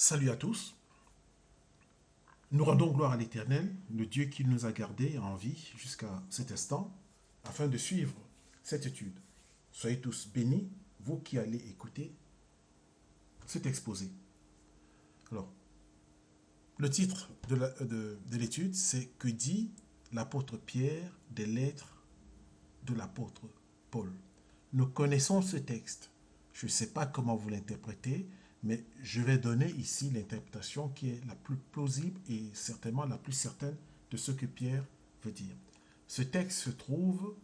Salut à tous. Nous rendons gloire à l'Éternel, le Dieu qui nous a gardés en vie jusqu'à cet instant, afin de suivre cette étude. Soyez tous bénis, vous qui allez écouter cet exposé. Alors, le titre de l'étude, c'est « Que dit l'apôtre Pierre des lettres de l'apôtre Paul ?» Nous connaissons ce texte. Je ne sais pas comment vous l'interprétez, mais je vais donner ici l'interprétation qui est la plus plausible et certainement la plus certaine de ce que Pierre veut dire. Ce texte se trouve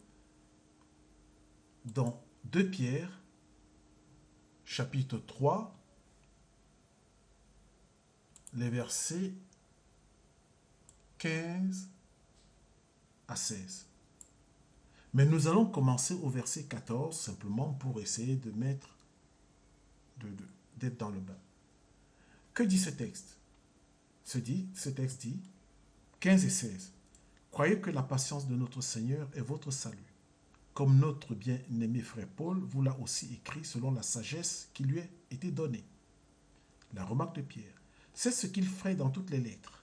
dans 2 Pierre, chapitre 3, les versets 15 à 16. Mais nous allons commencer au verset 14 simplement pour essayer de mettre d'être dans le bain. Que dit ce texte? Ce texte dit 15 et 16. Croyez que la patience de notre Seigneur est votre salut. Comme notre bien-aimé frère Paul vous l'a aussi écrit selon la sagesse qui lui a été donnée. La remarque de Pierre, c'est ce qu'il ferait dans toutes les lettres,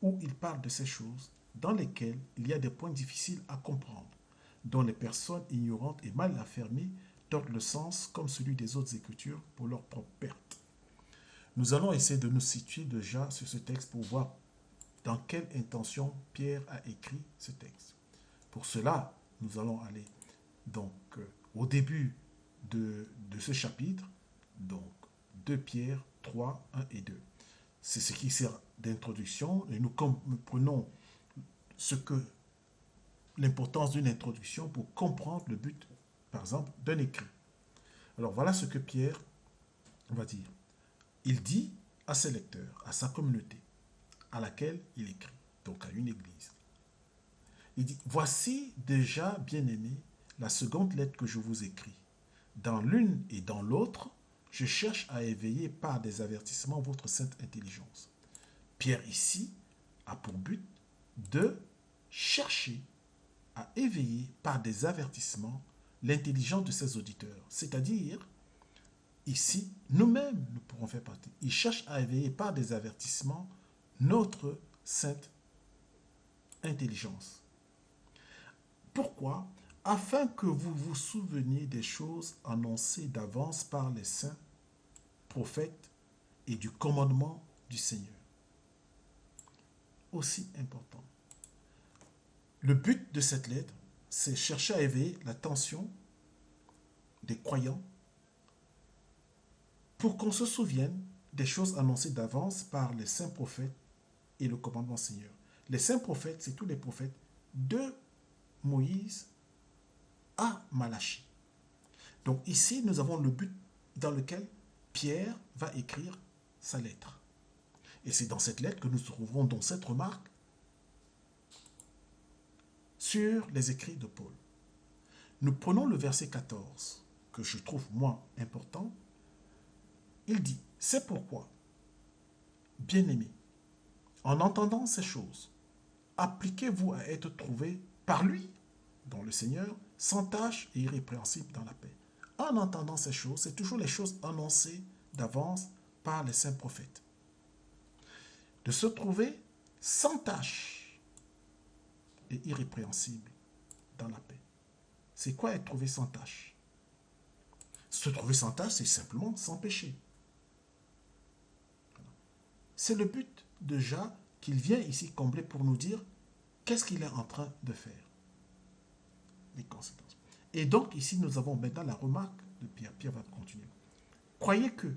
où il parle de ces choses dans lesquelles il y a des points difficiles à comprendre, dont les personnes ignorantes et mal affermies tordent le sens comme celui des autres Écritures pour leur propre perte. Nous allons essayer de nous situer déjà sur ce texte pour voir dans quelle intention Pierre a écrit ce texte. Pour cela, nous allons aller donc au début de ce chapitre, donc 2 Pierre 3, 1 et 2. C'est ce qui sert d'introduction et nous comprenons l'importance d'une introduction pour comprendre le but, par exemple, d'un écrit. Alors voilà ce que Pierre va dire. Il dit à ses lecteurs, à sa communauté, à laquelle il écrit, donc à une église. Il dit, voici déjà, bien-aimés, la seconde lettre que je vous écris. Dans l'une et dans l'autre, je cherche à éveiller par des avertissements votre sainte intelligence. Pierre ici a pour but de chercher à éveiller par des avertissements l'intelligence de ses auditeurs. C'est-à-dire, ici, nous-mêmes, nous pourrons faire partie. Il cherche à éveiller par des avertissements notre sainte intelligence. Pourquoi? Afin que vous vous souveniez des choses annoncées d'avance par les saints prophètes et du commandement du Seigneur. Aussi important. Le but de cette lettre, c'est chercher à éveiller l'attention des croyants pour qu'on se souvienne des choses annoncées d'avance par les saints prophètes et le commandement Seigneur. Les saints prophètes, c'est tous les prophètes de Moïse à Malachie. Donc ici, nous avons le but dans lequel Pierre va écrire sa lettre. Et c'est dans cette lettre que nous trouverons donc cette remarque sur les écrits de Paul. Nous prenons le verset 14, que je trouve moins important. Il dit, c'est pourquoi, bien-aimés, en entendant ces choses, appliquez-vous à être trouvés par lui, dans le Seigneur, sans tache et irrépréhensible dans la paix. En entendant ces choses, c'est toujours les choses annoncées d'avance par les saints prophètes. De se trouver sans tache et irrépréhensible dans la paix. C'est quoi être trouvé sans tache? Se trouver sans tache, c'est simplement sans péché. C'est le but déjà qu'il vient ici combler pour nous dire qu'est-ce qu'il est en train de faire. Les conséquences. Et donc ici nous avons maintenant la remarque de Pierre. Pierre va continuer. Croyez que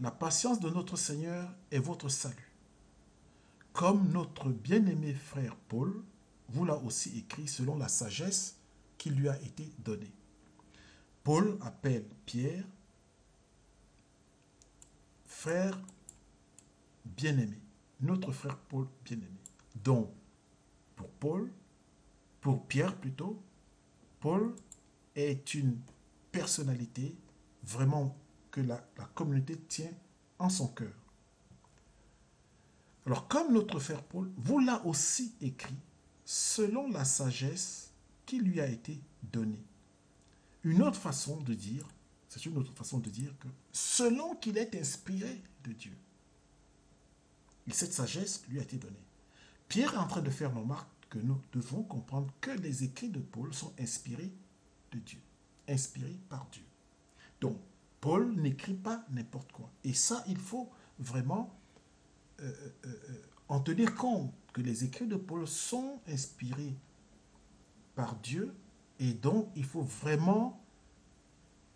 la patience de notre Seigneur est votre salut. Comme notre bien-aimé frère Paul vous l'a aussi écrit selon la sagesse qui lui a été donnée. Paul appelle Pierre frère bien-aimé, notre frère Paul bien-aimé. Donc, pour Pierre plutôt, Paul est une personnalité vraiment que la communauté tient en son cœur. Alors, comme notre frère Paul vous l'a aussi écrit selon la sagesse qui lui a été donnée. Une autre façon de dire, c'est une autre façon de dire que selon qu'il est inspiré de Dieu. Et cette sagesse lui a été donnée. Pierre est en train de faire remarque que nous devons comprendre que les écrits de Paul sont inspirés de Dieu, inspirés par Dieu. Donc, Paul n'écrit pas n'importe quoi. Et ça, il faut vraiment en tenir compte, que les écrits de Paul sont inspirés par Dieu, et donc il faut vraiment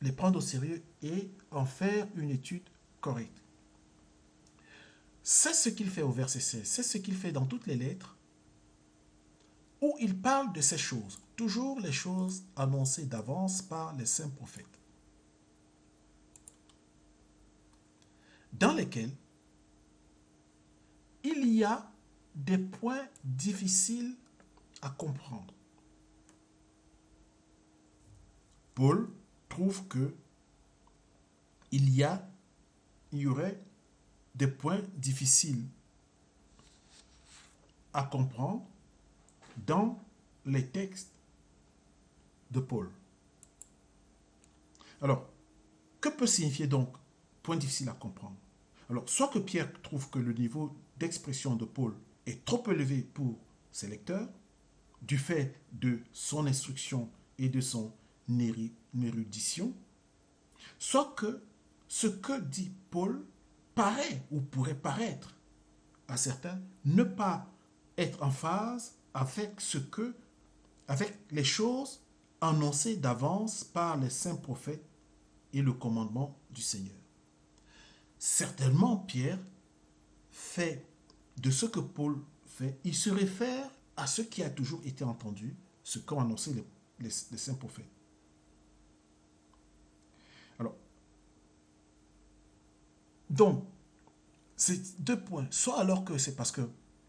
les prendre au sérieux et en faire une étude correcte. C'est ce qu'il fait au verset 16, c'est ce qu'il fait dans toutes les lettres, où il parle de ces choses, toujours les choses annoncées d'avance par les saints prophètes, dans lesquels il y a des points difficiles à comprendre. Paul trouve que il y aurait des points difficiles à comprendre dans les textes de Paul. Alors, que peut signifier donc point difficile à comprendre? Alors, soit que Pierre trouve que le niveau d'expression de Paul est trop élevé pour ses lecteurs, du fait de son instruction et de son érudition, soit que ce que dit Paul paraît ou pourrait paraître à certains ne pas être en phase avec les choses annoncées d'avance par les saints prophètes et le commandement du Seigneur. Certainement, Pierre fait de ce que Paul fait, il se réfère à ce qui a toujours été entendu, ce qu'ont annoncé les saints prophètes. Alors, donc, c'est deux points. Soit alors que c'est parce que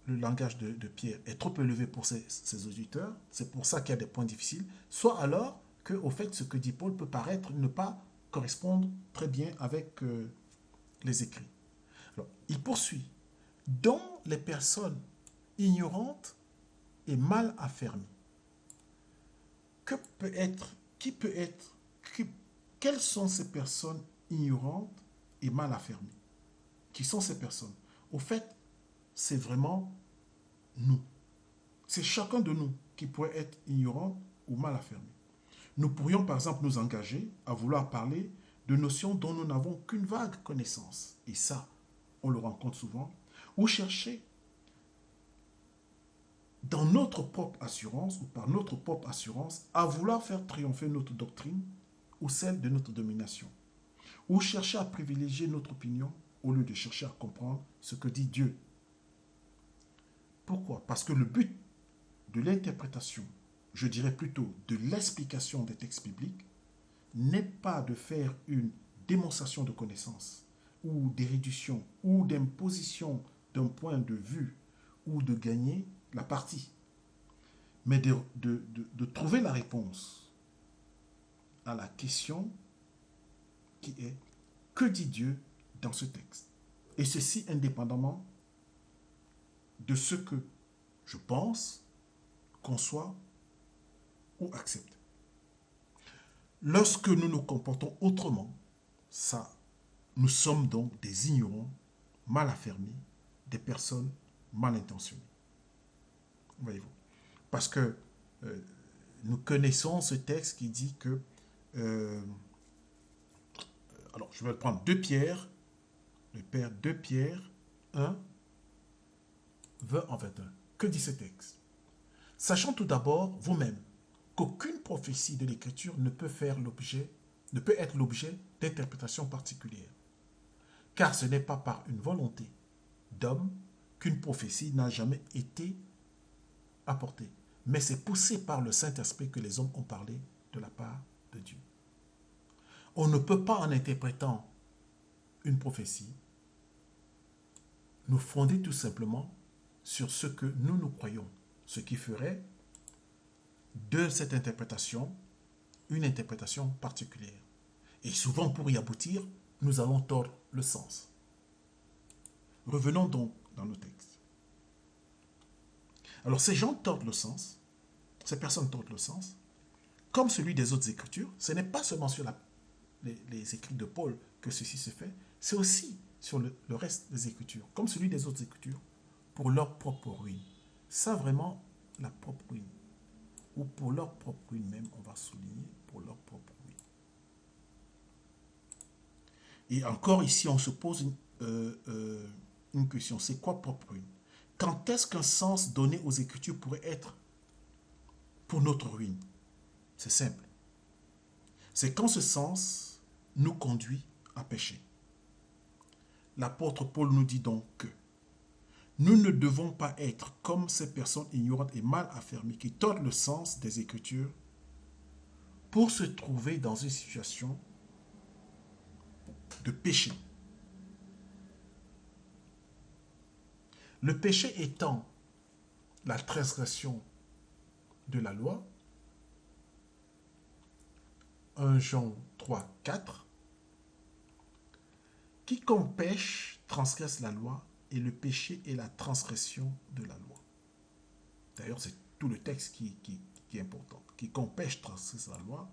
le langage de Pierre est trop élevé pour ses auditeurs, c'est pour ça qu'il y a des points difficiles, soit alors que, au fait, ce que dit Paul peut paraître ne pas correspondre très bien avec les écrits. Alors, il poursuit. Dont les personnes ignorantes et mal affermies. Quelles sont ces personnes ignorantes et mal affermies? Qui sont ces personnes? Au fait, c'est vraiment nous. C'est chacun de nous qui pourrait être ignorant ou mal affermi. Nous pourrions par exemple nous engager à vouloir parler de notions dont nous n'avons qu'une vague connaissance. Et ça, on le rencontre souvent. Ou chercher dans notre propre assurance ou par notre propre assurance à vouloir faire triompher notre doctrine ou celle de notre domination. Ou chercher à privilégier notre opinion au lieu de chercher à comprendre ce que dit Dieu. Pourquoi? Parce que le but de l'interprétation, je dirais plutôt de l'explication des textes bibliques, n'est pas de faire une démonstration de connaissance ou d'érudition ou d'imposition d'un point de vue ou de gagner la partie, mais de trouver la réponse à la question qui est: que dit Dieu dans ce texte? Et ceci indépendamment de ce que je pense, conçois ou accepte. Lorsque nous nous comportons autrement, ça, nous sommes donc des ignorants, mal affermis, des personnes mal intentionnées. Voyez-vous. Parce que nous connaissons ce texte qui dit que... alors, je vais le prendre. 2 Pierre, le Père 2 Pierre 1, 20 en 21. Que dit ce texte? Sachant tout d'abord, vous-même, qu'aucune prophétie de l'Écriture ne peut être l'objet d'interprétation particulière. Car ce n'est pas par une volonté d'homme qu'une prophétie n'a jamais été apportée, mais c'est poussé par le Saint-Esprit que les hommes ont parlé de la part de Dieu. On ne peut pas, en interprétant une prophétie, nous fonder tout simplement sur ce que nous croyons, ce qui ferait de cette interprétation une interprétation particulière. Et souvent, pour y aboutir, nous allons tordre le sens. Revenons donc dans nos textes. Alors, ces gens tordent le sens, ces personnes tordent le sens, comme celui des autres Écritures. Ce n'est pas seulement sur les écrits de Paul que ceci se fait, c'est aussi sur le reste des Écritures, comme celui des autres Écritures, pour leur propre ruine. Ça vraiment, la propre ruine. Ou pour leur propre ruine même, on va souligner, pour leur propre ruine. Et encore ici, on se pose une question. C'est quoi propre ruine? Quand est-ce qu'un sens donné aux Écritures pourrait être pour notre ruine? C'est simple. C'est quand ce sens nous conduit à pécher. L'apôtre Paul nous dit donc que nous ne devons pas être comme ces personnes ignorantes et mal affermies qui tordent le sens des Écritures pour se trouver dans une situation de péché. Le péché étant la transgression de la loi, 1 Jean 3, 4, quiconque pêche transgresse la loi et le péché est la transgression de la loi. D'ailleurs, c'est tout le texte qui est important. Quiconque pêche transgresse la loi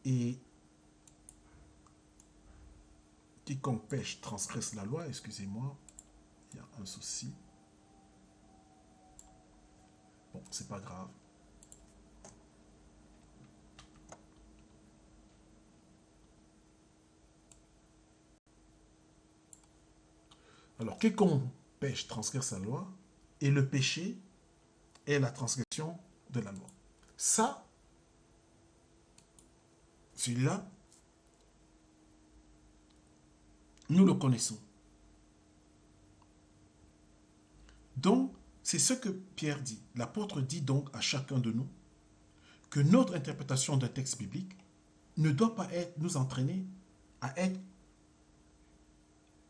et quiconque pêche transgresse la loi, excusez-moi, il y a un souci. Bon, c'est pas grave. Alors, quiconque pêche transgresse la loi et le péché est la transgression de la loi. Ça, celui-là, nous le connaissons. Donc, c'est ce que Pierre dit. L'apôtre dit donc à chacun de nous que notre interprétation d'un texte biblique ne doit pas nous entraîner à être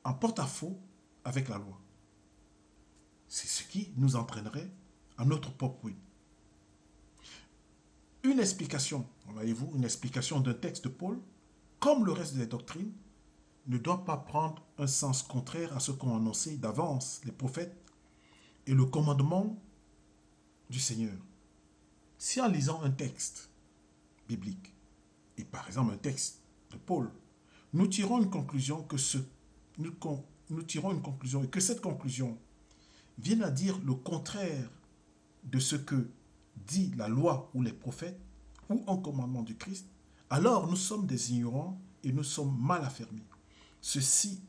en porte-à-faux avec la loi. C'est ce qui nous entraînerait à notre propre ruine. Une explication, voyez-vous, une explication d'un texte de Paul, comme le reste des doctrines, ne doit pas prendre un sens contraire à ce qu'ont annoncé d'avance les prophètes et le commandement du Seigneur. Si en lisant un texte biblique, et par exemple un texte de Paul, nous tirons une conclusion et que cette conclusion vienne à dire le contraire de ce que dit la loi ou les prophètes ou un commandement du Christ, alors nous sommes des ignorants et nous sommes mal affermis. Ceci,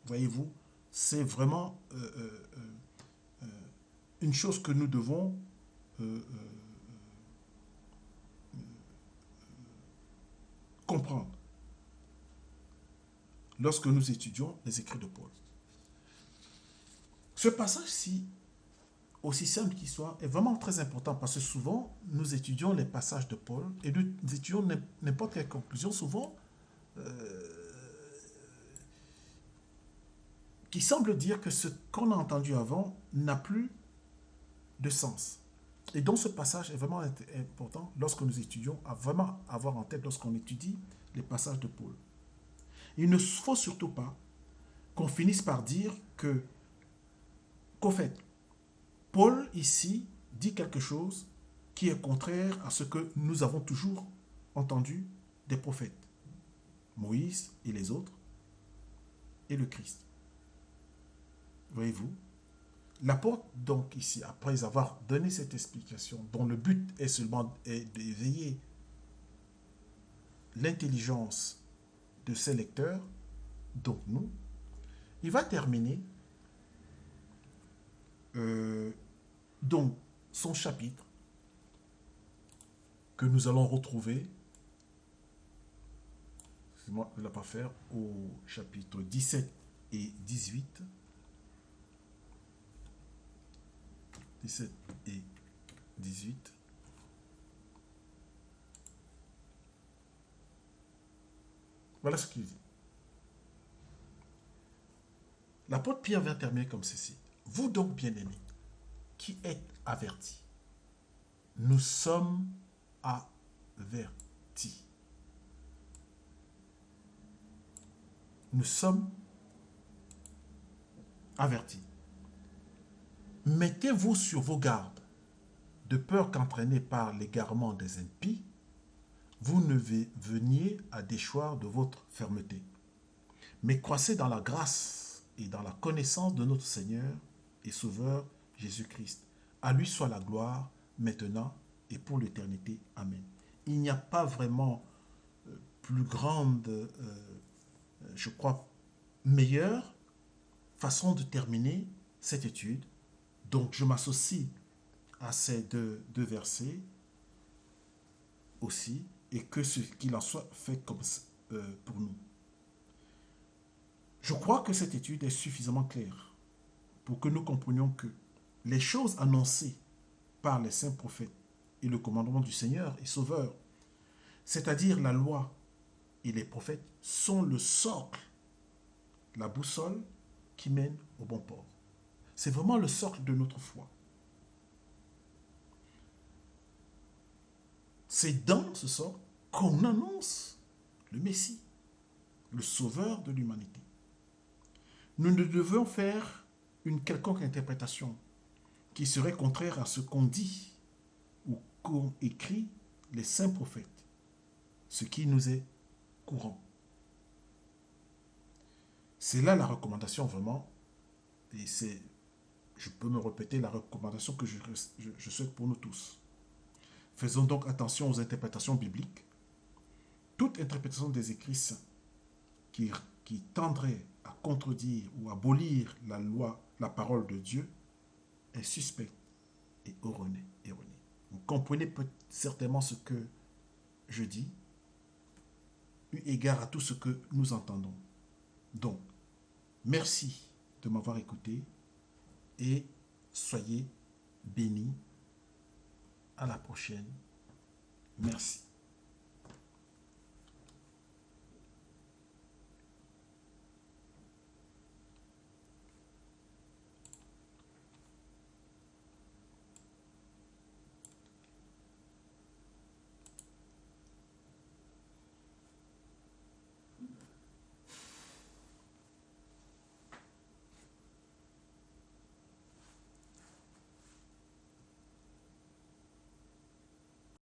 voyez-vous, c'est vraiment une chose que nous devons comprendre lorsque nous étudions les écrits de Paul. Ce passage-ci, aussi simple qu'il soit, est vraiment très important parce que souvent, nous étudions les passages de Paul et nous étudions n'importe quelle conclusion, souvent, qui semble dire que ce qu'on a entendu avant n'a plus de sens. Et donc ce passage est vraiment important lorsque nous étudions, à vraiment avoir en tête lorsqu'on étudie les passages de Paul. Il ne faut surtout pas qu'on finisse par dire qu'au fait, Paul ici dit quelque chose qui est contraire à ce que nous avons toujours entendu des prophètes, Moïse et les autres, et le Christ. Voyez-vous? L'apôtre donc ici, après avoir donné cette explication, dont le but est seulement d'éveiller l'intelligence de ses lecteurs, donc nous, il va terminer donc son chapitre que nous allons retrouver, excusez-moi de ne pas faire, au chapitre 17 et 18. 17 et 18. Voilà ce qu'il dit. L'apôtre Pierre vient terminer comme ceci. Vous donc, bien-aimés, qui êtes avertis, nous sommes avertis. Nous sommes avertis. Mettez-vous sur vos gardes, de peur qu'entraînés par l'égarement des impies, vous ne veniez à déchoir de votre fermeté. mais croissez dans la grâce et dans la connaissance de notre Seigneur et Sauveur Jésus-Christ. À lui soit la gloire, maintenant et pour l'éternité. Amen. Il n'y a pas vraiment plus grande, je crois, meilleure façon de terminer cette étude. Donc, je m'associe à ces deux versets aussi, et que ce qu'il en soit fait comme pour nous. Je crois que cette étude est suffisamment claire pour que nous comprenions que les choses annoncées par les saints prophètes et le commandement du Seigneur et Sauveur, c'est-à-dire la loi et les prophètes, sont le socle, la boussole qui mène au bon port. C'est vraiment le socle de notre foi. C'est dans ce socle qu'on annonce le Messie, le Sauveur de l'humanité. Nous ne devons faire une quelconque interprétation qui serait contraire à ce qu'ont dit ou qu'ont écrit les saints prophètes, ce qui nous est courant. C'est là la recommandation vraiment, et c'est, je peux me répéter, la recommandation que je souhaite pour nous tous. Faisons donc attention aux interprétations bibliques. Toute interprétation des écrits saints qui tendrait à contredire ou abolir la loi, la parole de Dieu, est suspecte et erronée. Vous comprenez certainement ce que je dis, eu égard à tout ce que nous entendons. Donc, merci de m'avoir écouté et soyez bénis. À la prochaine. Merci.